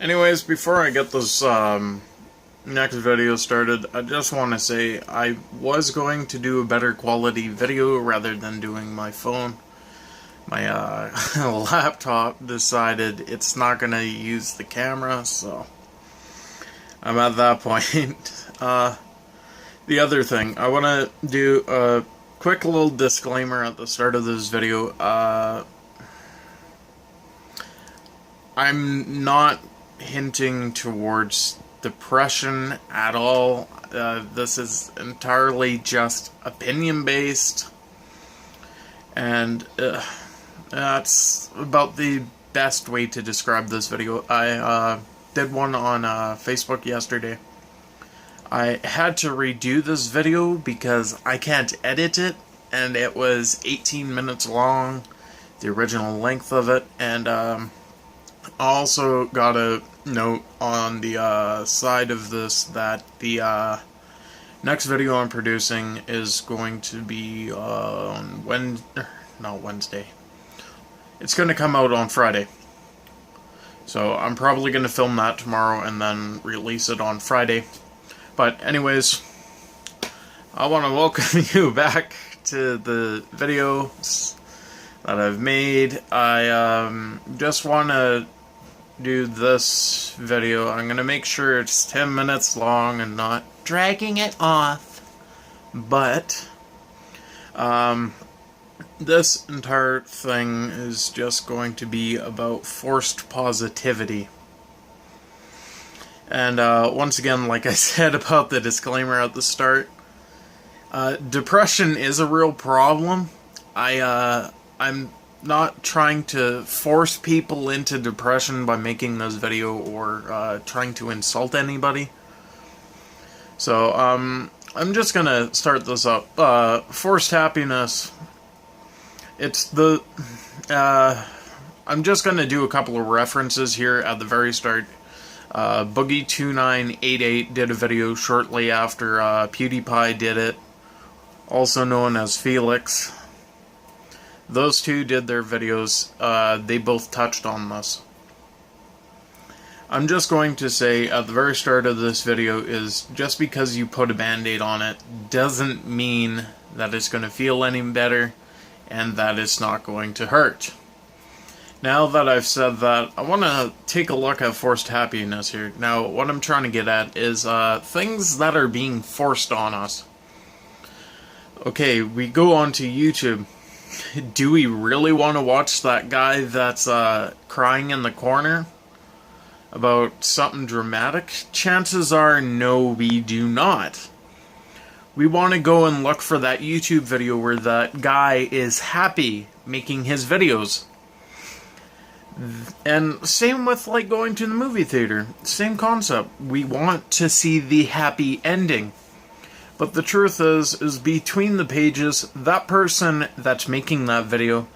Anyways, before I get this next video started, I just want to say I was going to do a better quality video rather than doing my phone. My laptop decided it's not going to use the camera, so I'm at that point. The other thing, I want to do a quick little disclaimer at the start of this video. I'm not hinting towards depression at all. This is entirely just opinion based, and that's about the best way to describe this video. I did one on Facebook yesterday. I had to redo this video because I can't edit it, and it was 18 minutes long, the original length of it, and I also got a note on the side of this that the next video I'm producing is going to be on not Wednesday. It's going to come out on Friday. So I'm probably going to film that tomorrow and then release it on Friday. But anyways, I want to welcome you back to the videos that I've made. I just want to do this video. I'm going to make sure it's 10 minutes long and not dragging it off. But this entire thing is just going to be about forced positivity. And once again, like I said about the disclaimer at the start, depression is a real problem. I'm not trying to force people into depression by making this video or trying to insult anybody. So I'm just gonna start this up. Forced happiness. It's the I'm just gonna do a couple of references here at the very start. Boogie2988 did a video shortly after PewDiePie did it, also known as Felix. Those two did their videos. They both touched on this. I'm just going to say at the very start of this video is just because you put a band-aid on it doesn't mean that it's going to feel any better and that it's not going to hurt. Now that I've said that, I want to take a look at forced happiness here. Now, what I'm trying to get at is things that are being forced on us. Okay, we go onto YouTube. Do we really want to watch that guy that's crying in the corner about something dramatic? Chances are, no, we do not. We want to go and look for that YouTube video where that guy is happy making his videos. And same with like going to the movie theater. Same concept. We want to see the happy ending. But the truth is between the pages, that person that's making that video,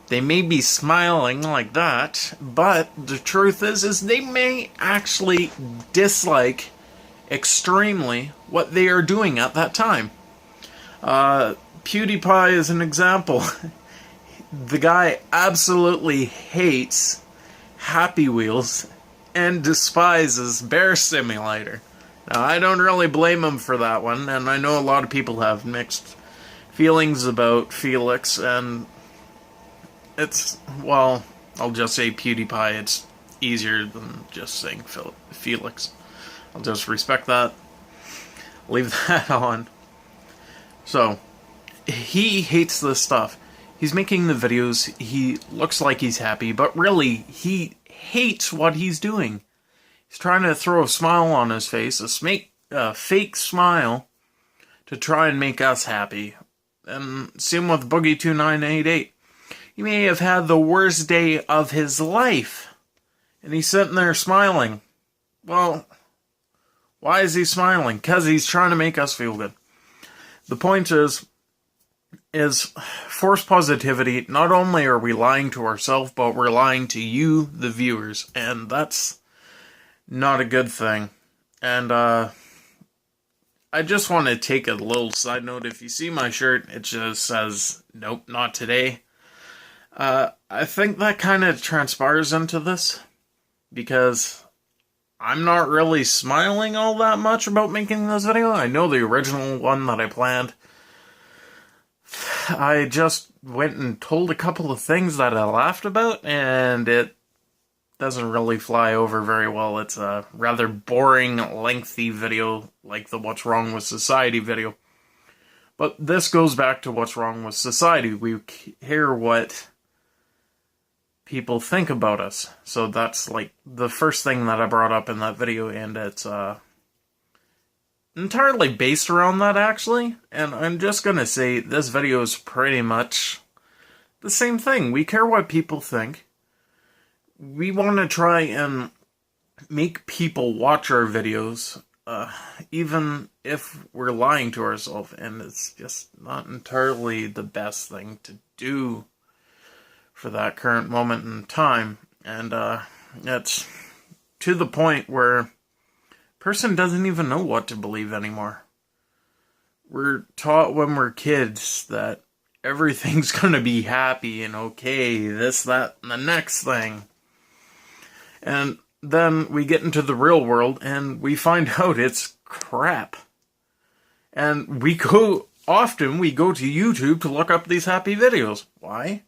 they may be smiling like that, but the truth is they may actually dislike extremely what they are doing at that time. PewDiePie is an example. The guy absolutely hates Happy Wheels and despises Bear Simulator. Now, I don't really blame him for that one, and I know a lot of people have mixed feelings about Felix, and it's, well, I'll just say PewDiePie. It's easier than just saying Felix. I'll just respect that. Leave that on. So, he hates this stuff. He's making the videos, he looks like he's happy, but really, he hates what he's doing. He's trying to throw a smile on his face, a fake smile, to try and make us happy. And same with Boogie2988. He may have had the worst day of his life, and he's sitting there smiling. Well, why is he smiling? Because he's trying to make us feel good. The point is forced positivity. Not only are we lying to ourselves, but we're lying to you, the viewers, and that's not a good thing. And I just want to take a little side note. If you see my shirt, it just says, "Nope, not today." I think that kind of transpires into this, because I'm not really smiling all that much about making this video. I know the original one that I planned, I just went and told a couple of things that I laughed about, and it doesn't really fly over very well. It's a rather boring, lengthy video, like the What's Wrong with Society video. But this goes back to what's wrong with society. We hear what people think about us. So that's like the first thing that I brought up in that video, and it's entirely based around that, actually. And I'm just gonna say this video is pretty much the same thing. We care what people think. We want to try and make people watch our videos, even if we're lying to ourselves, and it's just not entirely the best thing to do for that current moment in time. And it's to the point where a person doesn't even know what to believe anymore. We're taught when we're kids that everything's gonna be happy and okay, this, that, and the next thing. And then we get into the real world and we find out it's crap. And we go to YouTube to look up these happy videos. Why?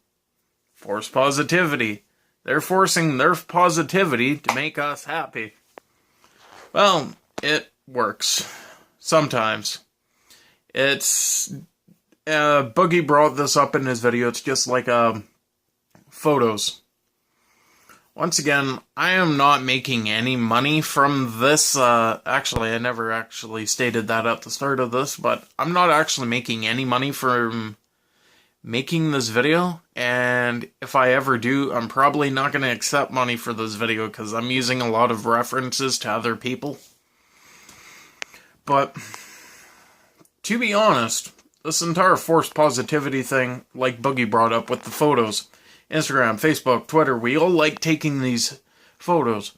Force positivity. They're forcing their positivity to make us happy. Well, it works. Sometimes. It's... Boogie brought this up in his video. It's just like photos. Once again, I am not making any money from this. Actually, I never actually stated that at the start of this, but I'm not actually making any money from making this video. And if I ever do, I'm probably not going to accept money for this video because I'm using a lot of references to other people. But to be honest, this entire forced positivity thing, like Boogie brought up with the photos, Instagram, Facebook, Twitter, we all like taking these photos.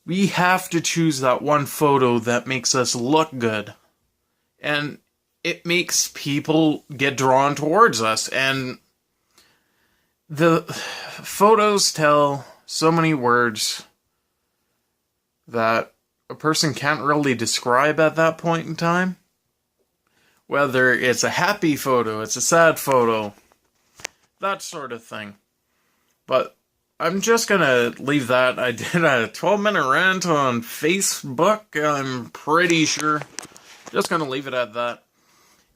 We have to choose that one photo that makes us look good. And it makes people get drawn towards us. And the photos tell so many words that a person can't really describe at that point in time. Whether it's a happy photo, it's a sad photo, that sort of thing. But I'm just gonna leave that. I did a 12-minute rant on Facebook, I'm pretty sure. Just gonna leave it at that.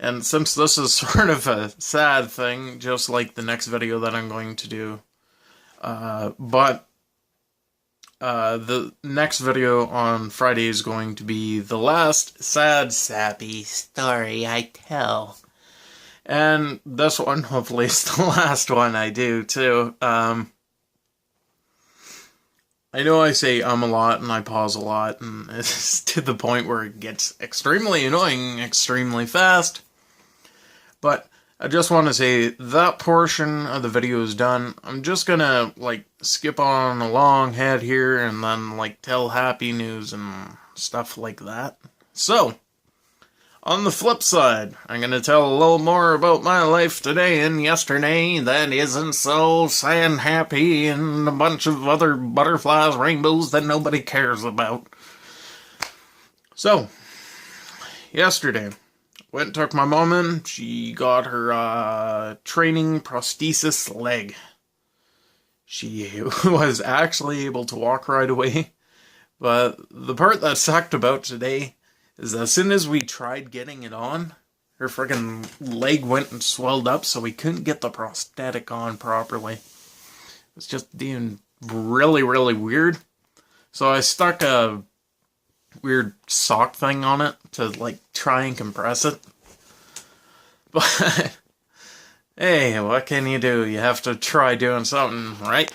And since this is sort of a sad thing, just like the next video that I'm going to do, the next video on Friday is going to be the last sad, sappy story I tell. And this one, hopefully, is the last one I do, too. I know I say a lot and I pause a lot, and it's to the point where it gets extremely annoying extremely fast. But I just want to say that portion of the video is done. I'm just gonna, skip on along ahead here and then, tell happy news and stuff like that. So, on the flip side, I'm gonna tell a little more about my life today and yesterday that isn't so sad and happy and a bunch of other butterflies, rainbows that nobody cares about. So, yesterday, went and took my mom in. She got her training prosthesis leg. She was actually able to walk right away. But the part that sucked about today is as soon as we tried getting it on, her friggin' leg went and swelled up, so we couldn't get the prosthetic on properly. It was just being really, really weird. So I stuck a weird sock thing on it to, try and compress it. But, hey, what can you do? You have to try doing something, right?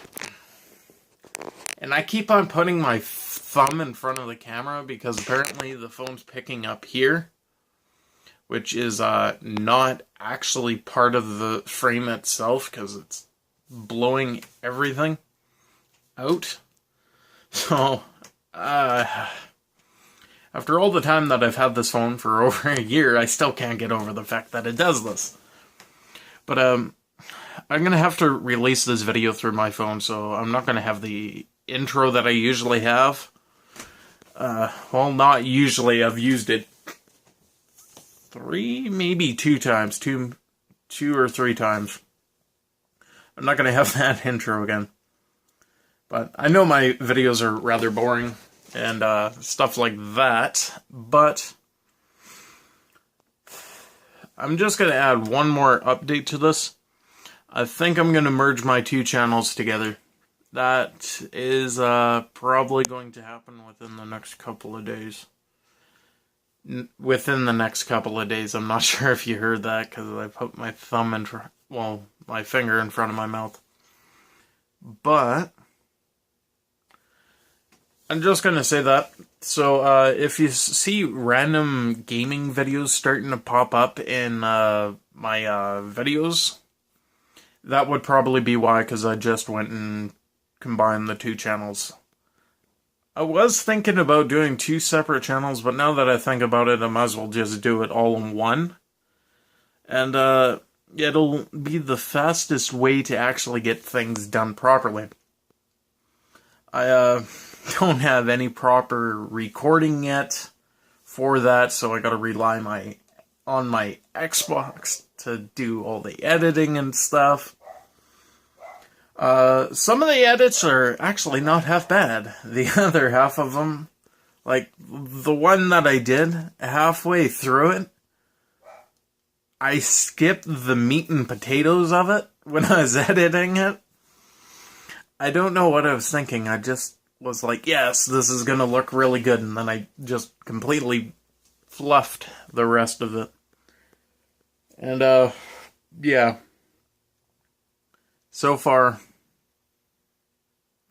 And I keep on putting my thumb in front of the camera because apparently the phone's picking up here, which is not actually part of the frame itself because it's blowing everything out. So, after all the time that I've had this phone for over a year, I still can't get over the fact that it does this. But I'm going to have to release this video through my phone, so I'm not going to have the intro that I usually have. Well, not usually. I've used it 3, maybe 2 times. 2 or 3 times. I'm not going to have that intro again. But I know my videos are rather boring and stuff like that. But I'm just going to add one more update to this. I think I'm going to merge my 2 channels together. That is probably going to happen within the next couple of days. Within the next couple of days. I'm not sure if you heard that because I put my thumb in front, well, my finger in front of my mouth. But I'm just going to say that. So if you see random gaming videos starting to pop up in my videos, that would probably be why, because I just went and combined the 2 channels. I was thinking about doing 2 separate channels, but now that I think about it, I might as well just do it all in one. And it'll be the fastest way to actually get things done properly. I don't have any proper recording yet for that, so I gotta rely on my Xbox to do all the editing and stuff. Some of the edits are actually not half bad. The other half of them, like the one that I did, halfway through it, I skipped the meat and potatoes of it when I was editing it. I don't know what I was thinking. I just was like, yes, this is gonna look really good, and then I just completely fluffed the rest of it. And, yeah. So far,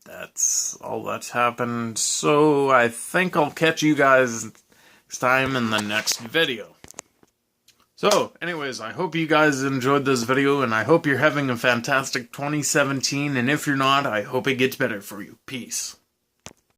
that's all that's happened. So I think I'll catch you guys next time in the next video. So, anyways, I hope you guys enjoyed this video, and I hope you're having a fantastic 2017, and if you're not, I hope it gets better for you. Peace.